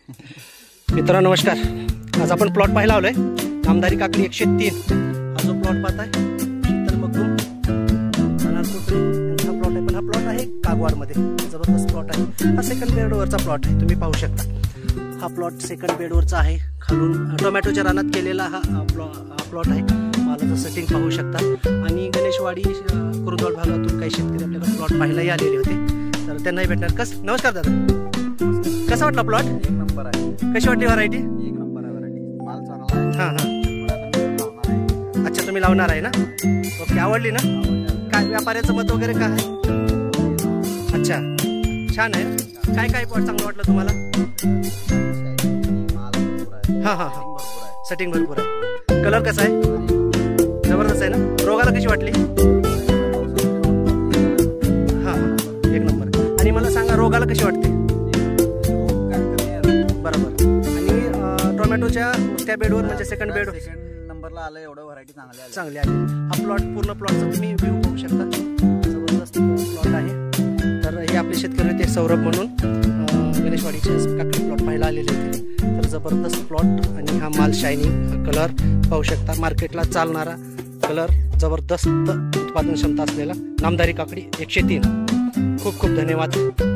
मित्रांनो नमस्कार. आज आपण प्लॉट पाहायला आलोय. नामदारी काकडी 103 हा जो प्लॉट पाहताय शीतल मगदूम यांचा प्लॉट आहे. पण हा प्लॉट आहे कागवाडमध्ये. जबरदस्त प्लॉट आहे. हा सेकंड बेडवरचा प्लॉट आहे. तुम्ही पाहू शकता हा प्लॉट सेकंड बेडवरचा आहे. खालून टोमॅटोच्या रानात केलेला हा प्लॉट आहे. मालाचं सेटिंग पाहू शकता. आणि गणेशवाडी कुरुंदवाड भागातून काही शेतकरी आपल्याला प्लॉट पाहायलाही आलेले होते, तर त्यांनाही भेटणार. नमस्कार दादा, कसा वाटला प्लॉट? एक नंबर आहे. कशी वाटली व्हरायटी? एक नंबर आहे व्हरायटी. माल चांगला आहे. हां हां. अच्छा, तुम्ही लावणार आहे ना? ओके, आवडली ना? काय व्यापाऱ्याचं मत वगैरे काय आहे? अच्छा, छान आहे. काय काय प्लॉट चांगलं वाटलं तुम्हाला? हां हां हां, सेटिंग भरपूर आहे. कलर कसा आहे? जबरदस्त आहे ना? रोगाला कशी वाटली? हां हां, एक नंबर. आणि मला सांगा, रोगाला कशी वाटते? बरोबर. आणि टोमॅटोच्या त्या बेडवर म्हणजे सेकंड नंबरला आलं, एवढं व्हरायटी चांगली आली. हा प्लॉटचा तुम्ही व्ह्यू पाहू शकता. जबरदस्त प्लॉट आहे. तर हे आपले शेतकरी होते सौरभ म्हणून, गणेशवाडीचे काकडी प्लॉट पाहायला आलेले होते. तर जबरदस्त प्लॉट. आणि हा माल शायनिंग, हा कलर पाहू शकता. मार्केटला चालणारा कलर, जबरदस्त उत्पादन क्षमता असलेला नामदारी काकडी 103. खूप खूप धन्यवाद.